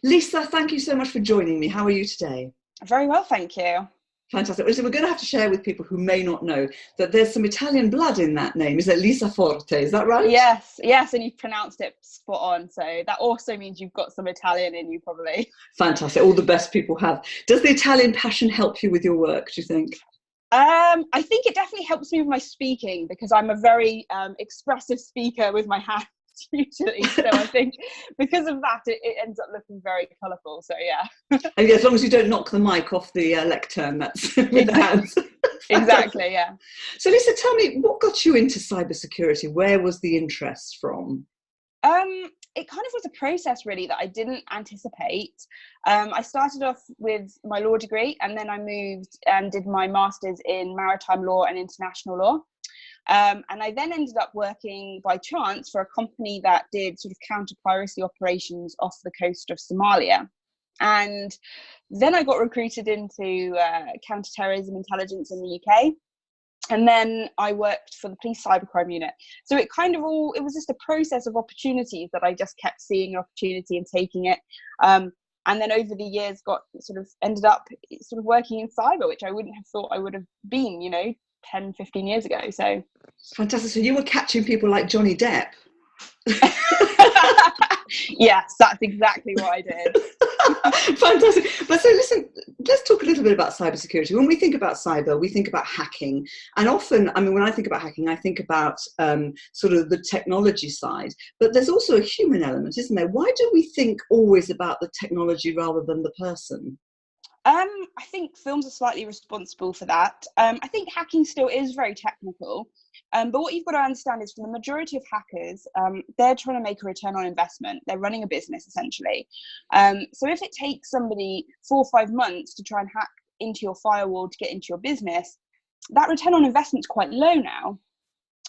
Lisa, thank you so much for joining me. How are you today? Very well, thank you. Fantastic. Well, so we're going to have to share with people who may not know that there's some Italian blood in that name. Is it Lisa Forte? Is that right? Yes, and you've pronounced it spot on. So that also means you've got some Italian in you, probably. Fantastic. All the best people have. Does the Italian passion help you with your work, do you think? I think it definitely helps me with my speaking because I'm a very expressive speaker with my hands usually. So I think because of that, it ends up looking very colourful. So yeah. And yeah, as long as you don't knock the mic off the lectern, that's with the hands. Exactly, yeah. So Lisa, tell me, what got you into cybersecurity? Where was the interest from? It kind of was a process really that I didn't anticipate. I started off with my law degree and then I moved and did my master's in maritime law and international law. And I then ended up working by chance for a company that did sort of counter-piracy operations off the coast of Somalia. And then I got recruited into Counter Terrorism Intelligence in the UK. And then I worked for the police cybercrime unit. So it was just a process of opportunities that I just kept seeing an opportunity and taking it. And then over the years ended up sort of working in cyber, which I wouldn't have thought I would have been, 10, 15 years ago. So fantastic. So you were catching people like Johnny Depp. Yes, that's exactly what I did. Fantastic. But so listen, let's talk a little bit about cybersecurity. When we think about cyber, we think about hacking. And often, when I think about hacking, I think about sort of the technology side. But there's also a human element, isn't there? Why do we think always about the technology rather than the person? I think films are slightly responsible for that. I think hacking still is very technical. But what you've got to understand is for the majority of hackers, they're trying to make a return on investment. They're running a business, essentially. So if it takes somebody 4 or 5 months to try and hack into your firewall to get into your business, that return on investment is quite low now.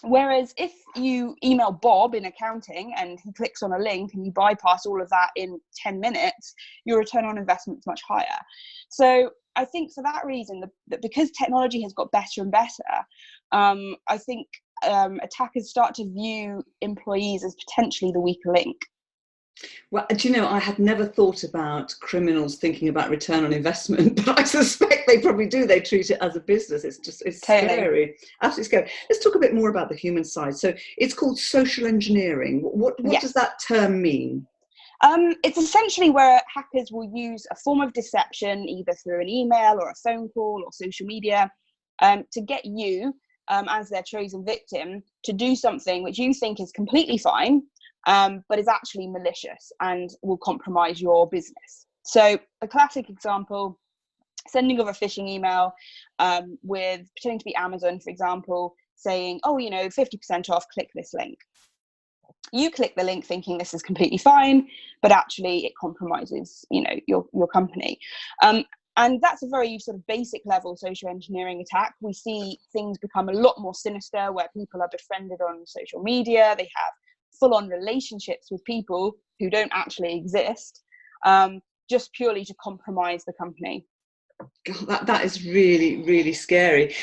Whereas if you email Bob in accounting and he clicks on a link and you bypass all of that in 10 minutes, your return on investment is much higher. So I think for that reason, that because technology has got better and better, I think attackers start to view employees as potentially the weaker link. Well, do you know, I had never thought about criminals thinking about return on investment, but I suspect they probably do. They treat it as a business. It's totally scary, absolutely scary. Let's talk a bit more about the human side. So it's called social engineering. What Yes. does that term mean? It's essentially where hackers will use a form of deception, either through an email or a phone call or social media, to get you, as their chosen victim, to do something which you think is completely fine, but is actually malicious and will compromise your business. So a classic example, sending of a phishing email with pretending to be Amazon, for example, saying, 50% off, click this link. You click the link thinking this is completely fine, but actually it compromises, your company. And that's a very sort of basic level social engineering attack. We see things become a lot more sinister where people are befriended on social media. They have full-on relationships with people who don't actually exist, just purely to compromise the company. God, that is really, really scary.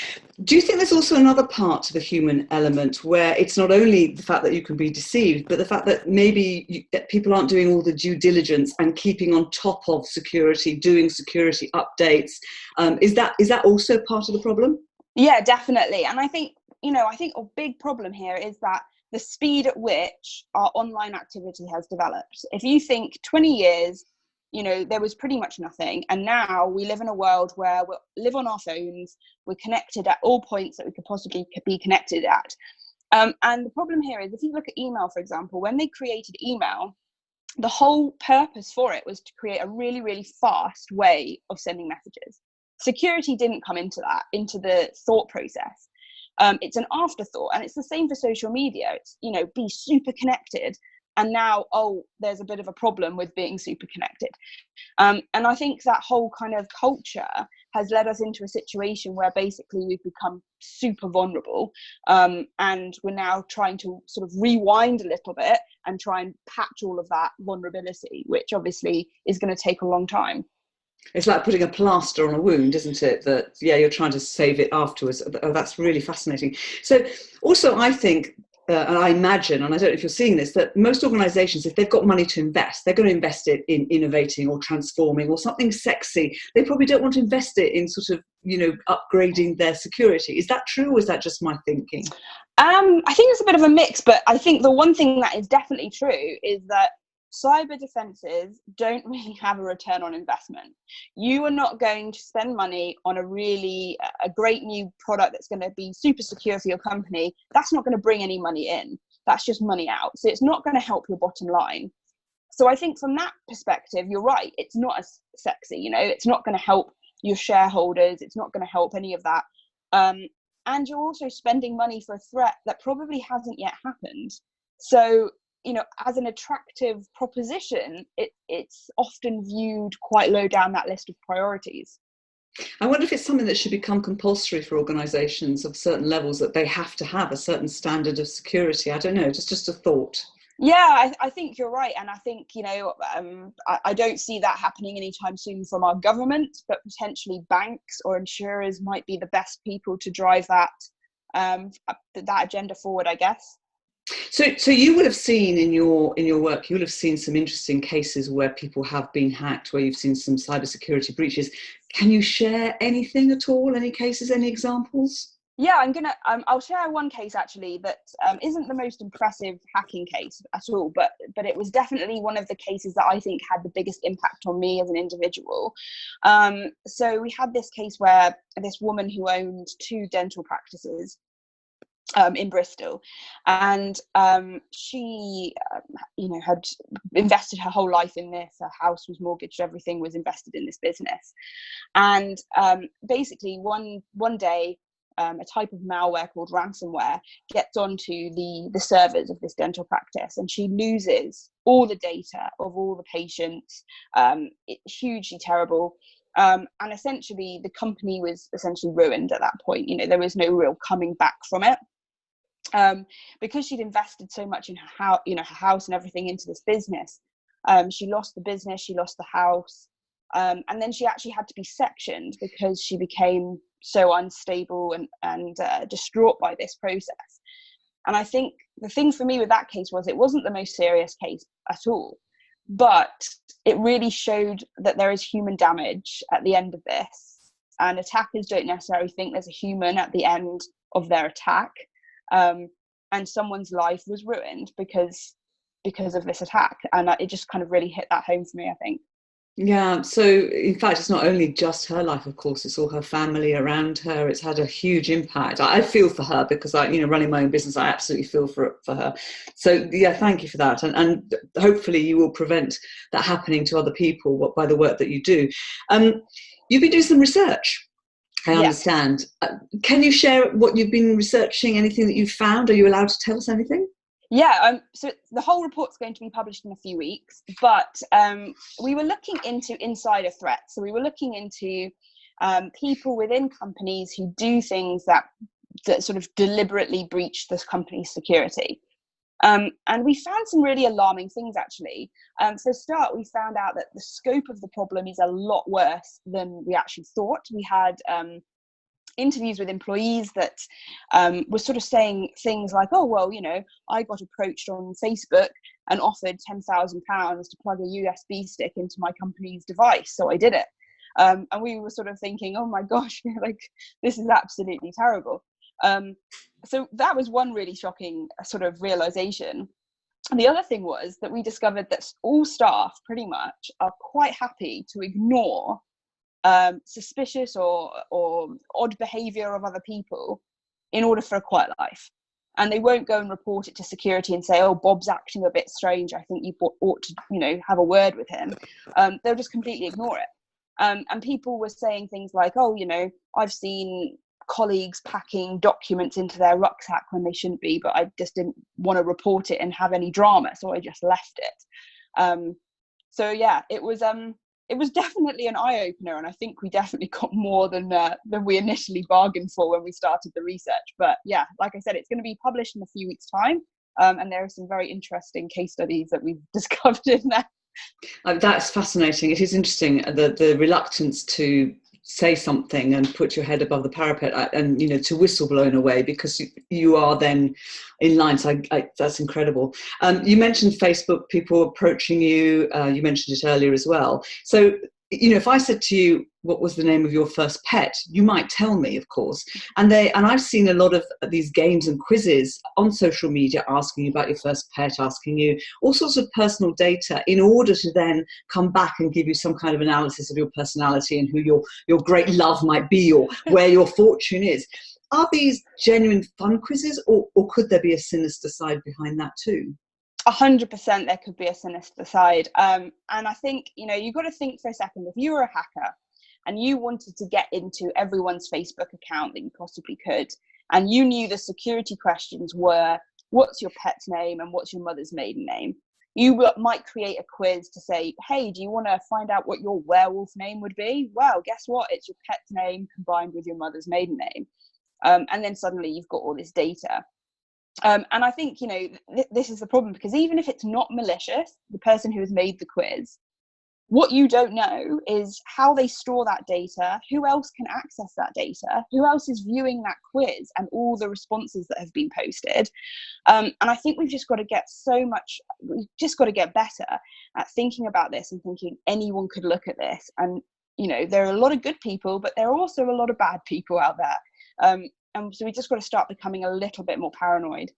Do you think there's also another part to the human element where it's not only the fact that you can be deceived, but the fact that maybe people aren't doing all the due diligence and keeping on top of security, doing security updates? Is that also part of the problem? Yeah, definitely. And I think a big problem here is that the speed at which our online activity has developed. If you think 20 years, there was pretty much nothing. And now we live in a world where we live on our phones, we're connected at all points that we could possibly be connected at. And the problem here is if you look at email, for example, when they created email, the whole purpose for it was to create a really, really fast way of sending messages. Security didn't come into the thought process. It's an afterthought, and it's the same for social media. It's, be super connected. And now, there's a bit of a problem with being super connected. And I think that whole kind of culture has led us into a situation where basically we've become super vulnerable. And we're now trying to sort of rewind a little bit and try and patch all of that vulnerability, which obviously is going to take a long time. It's like putting a plaster on a wound, isn't it? That, you're trying to save it afterwards. Oh, that's really fascinating. So also, I think and I imagine, and I don't know if you're seeing this, that most organisations, if they've got money to invest, they're going to invest it in innovating or transforming or something sexy. They probably don't want to invest it in sort of, upgrading their security. Is that true, or is that just my thinking? I think it's a bit of a mix, but I think the one thing that is definitely true is that cyber defenses don't really have a return on investment. You are not going to spend money on a great new product that's going to be super secure for your company. That's not going to bring any money in. That's just money out. So it's not going to help your bottom line. So I think from that perspective, you're right. It's not as sexy, it's not going to help your shareholders. It's not going to help any of that. And you're also spending money for a threat that probably hasn't yet happened. So, as an attractive proposition, it's often viewed quite low down that list of priorities. I wonder if it's something that should become compulsory for organisations of certain levels, that they have to have a certain standard of security. I don't know, just a thought. Yeah, I think you're right. And I think, I don't see that happening anytime soon from our government, but potentially banks or insurers might be the best people to drive that agenda forward, I guess. So you would have seen in your work, you would have seen some interesting cases where people have been hacked, where you've seen some cybersecurity breaches. Can you share anything at all? Any cases, any examples? Yeah, I'll share one case actually that isn't the most impressive hacking case at all, but it was definitely one of the cases that I think had the biggest impact on me as an individual. So we had this case where this woman who owned 2 dental practices in Bristol, and she had invested her whole life in this. Her house was mortgaged, everything was invested in this business, and basically one day a type of malware called ransomware gets onto the servers of this dental practice, and she loses all the data of all the patients. It's hugely terrible. And essentially the company was essentially ruined at that point. There was no real coming back from it. Because she'd invested so much in her house and everything into this business, she lost the business, she lost the house, and then she actually had to be sectioned because she became so unstable and distraught by this process. And I think the thing for me with that case was it wasn't the most serious case at all, but it really showed that there is human damage at the end of this, and attackers don't necessarily think there's a human at the end of their attack. And someone's life was ruined because of this attack, and it just kind of really hit that home for me, I think. Yeah, so in fact it's not only just her life, of course, it's all her family around her. It's had a huge impact. I feel for her because running my own business, I absolutely feel for her. So yeah, thank you for that, and hopefully you will prevent that happening to other people by the work that you do. You've been doing some research, I understand. Can you share what you've been researching, anything that you've found? Are you allowed to tell us anything? Yeah, so the whole report's going to be published in a few weeks, but we were looking into insider threats. So we were looking into people within companies who do things that sort of deliberately breach this company's security. And we found some really alarming things, actually. For a start, we found out that the scope of the problem is a lot worse than we actually thought. We had interviews with employees that were sort of saying things like, oh, well, I got approached on Facebook and offered £10,000 to plug a USB stick into my company's device, so I did it. And we were sort of thinking, oh my gosh, this is absolutely terrible. So that was one really shocking sort of realization. And the other thing was that we discovered that all staff pretty much are quite happy to ignore suspicious or odd behavior of other people in order for a quiet life. And they won't go and report it to security and say, oh, Bob's acting a bit strange, I think you ought to have a word with him. They'll just completely ignore it. And people were saying things like, oh, I've seen colleagues packing documents into their rucksack when they shouldn't be, but I just didn't want to report it and have any drama, so I just left it. So yeah, it was definitely an eye-opener, and I think we definitely got more than we initially bargained for when we started the research. But yeah, like I said, it's going to be published in a few weeks' time, and there are some very interesting case studies that we've discovered in there. That's fascinating. It is interesting, the reluctance to say something and put your head above the parapet and, you know, to whistle blown away because you are then in line. So that's incredible. You mentioned Facebook, people approaching you. You mentioned it earlier as well. So, you know, if I said to you, what was the name of your first pet, you might tell me, of course. And I've seen a lot of these games and quizzes on social media asking you about your first pet, asking you all sorts of personal data in order to then come back and give you some kind of analysis of your personality and who your great love might be or where your fortune is. Are these genuine fun quizzes, or could there be a sinister side behind that too? 100% there could be a sinister side. And I think, you know, you've got to think for a second, if you were a hacker and you wanted to get into everyone's Facebook account that you possibly could, and you knew the security questions were, what's your pet's name and what's your mother's maiden name? You might create a quiz to say, hey, do you want to find out what your werewolf name would be? Well, guess what? It's your pet's name combined with your mother's maiden name. And then suddenly you've got all this data. And I think, you know, this is the problem, because even if it's not malicious, the person who has made the quiz, what you don't know is how they store that data, who else can access that data, who else is viewing that quiz and all the responses that have been posted. And I think we've just got to get better at thinking about this and thinking anyone could look at this. And, you know, there are a lot of good people, but there are also a lot of bad people out there. And so we just got to start becoming a little bit more paranoid.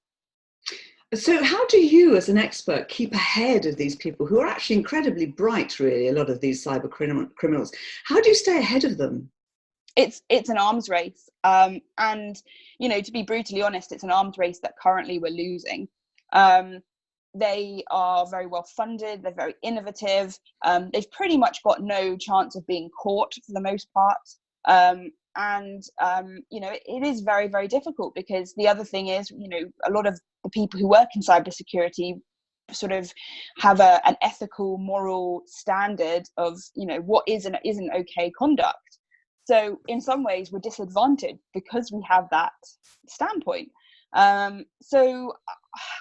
So how do you, as an expert, keep ahead of these people who are actually incredibly bright, really, a lot of these cyber criminals? How do you stay ahead of them? It's an arms race. And, you know, to be brutally honest, it's an arms race that currently we're losing. They are very well funded. They're very innovative. They've pretty much got no chance of being caught for the most part. You know, it is very, very difficult, because the other thing is, you know, a lot of the people who work in cybersecurity sort of have an ethical, moral standard of, you know, what is and isn't okay conduct. So in some ways we're disadvantaged because we have that standpoint. So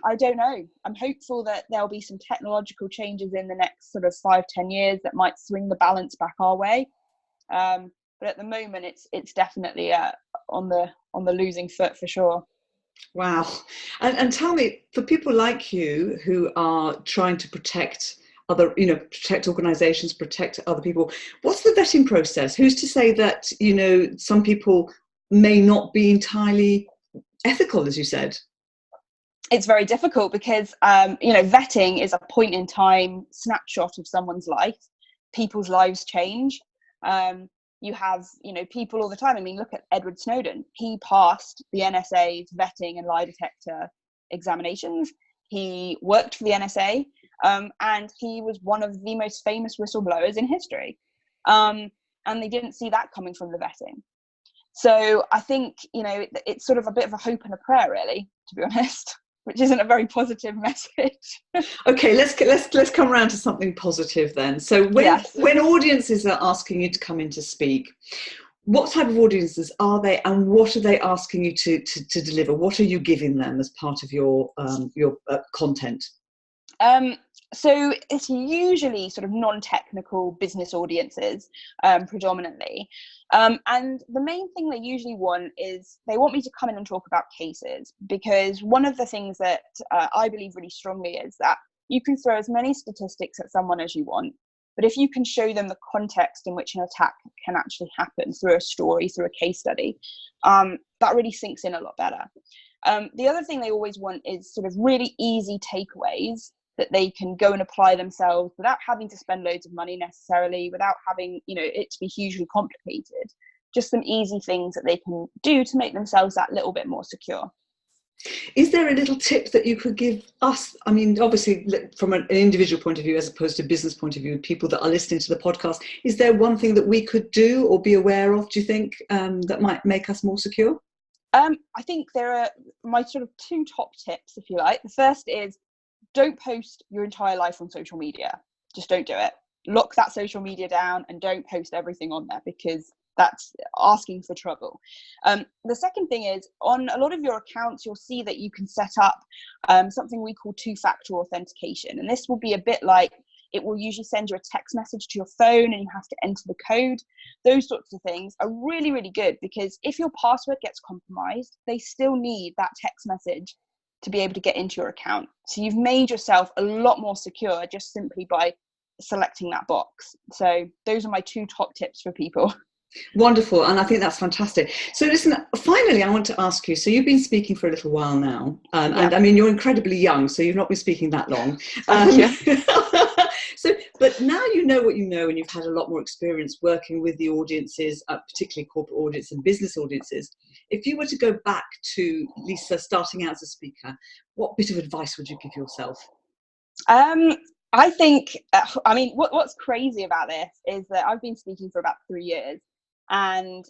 I don't know. I'm hopeful that there'll be some technological changes in the next sort of 5-10 years that might swing the balance back our way. But at the moment, it's definitely on the losing foot for sure. Wow. And tell me, for people like you who are trying to protect protect organizations, protect other people, what's the vetting process? Who's to say that, you know, some people may not be entirely ethical, as you said? It's very difficult because, you know, vetting is a point in time snapshot of someone's life. People's lives change. You have, you know, people all the time. I mean, look at Edward Snowden. He passed the NSA's vetting and lie detector examinations. He worked for the NSA, and he was one of the most famous whistleblowers in history. And they didn't see that coming from the vetting. So I think, you know, it's sort of a bit of a hope and a prayer, really, to be honest, which isn't a very positive message. Okay, let's come around to something positive then. So when audiences are asking you to come in to speak, what type of audiences are they, and what are they asking you to deliver? What are you giving them as part of your content? So it's usually sort of non-technical business audiences, predominantly. And the main thing they usually want is they want me to come in and talk about cases, because one of the things that I believe really strongly is that you can throw as many statistics at someone as you want, but if you can show them the context in which an attack can actually happen through a story, through a case study, that really sinks in a lot better. The other thing they always want is sort of really easy takeaways that they can go and apply themselves without having to spend loads of money necessarily, without having, you know, it to be hugely complicated. Just some easy things that they can do to make themselves that little bit more secure. Is there a little tip that you could give us? I mean, obviously, from an individual point of view, as opposed to business point of view, people that are listening to the podcast, is there one thing that we could do or be aware of, do you think, that might make us more secure? I think there are my sort of 2 top tips, if you like. The first is, don't post your entire life on social media. Just don't do it. Lock that social media down and don't post everything on there, because that's asking for trouble. The second thing is, on a lot of your accounts, you'll see that you can set up something we call 2-factor authentication. And this will be a bit like It will usually send you a text message to your phone and you have to enter the code. Those sorts of things are really, really good, because if your password gets compromised, they still need that text message to be able to get into your account. So you've made yourself a lot more secure just simply by selecting that box. So those are my 2 top tips for people. Wonderful, and I think that's fantastic. So listen, finally I want to ask you, so you've been speaking for a little while now, and I mean, you're incredibly young, so you've not been speaking that long. So, but now you know what you know, and you've had a lot more experience working with the audiences, particularly corporate audience and business audiences. If you were to go back to Lisa starting out as a speaker, what bit of advice would you give yourself? I think, I mean, what's crazy about this is that I've been speaking for about 3 years. And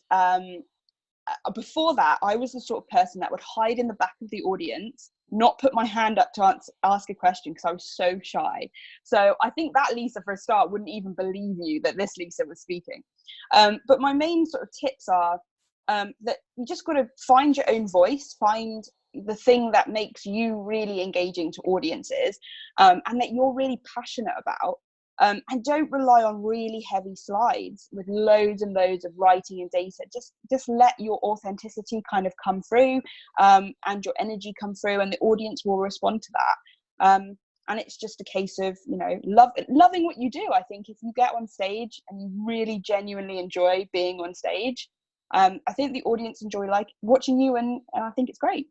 before that, I was the sort of person that would hide in the back of the audience, not put my hand up to ask a question because I was so shy. So I think that Lisa, for a start, wouldn't even believe you that this Lisa was speaking. But my main sort of tips are that you just got to find your own voice, find the thing that makes you really engaging to audiences, and that you're really passionate about. And don't rely on really heavy slides with loads and loads of writing and data. Just let your authenticity kind of come through, and your energy come through, and the audience will respond to that. And it's just a case of, you know, loving what you do. I think if you get on stage and you really genuinely enjoy being on stage, I think the audience enjoy watching you, and I think it's great.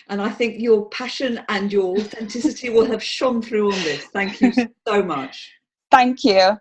And I think your passion and your authenticity will have shone through on this. Thank you so much. Thank you.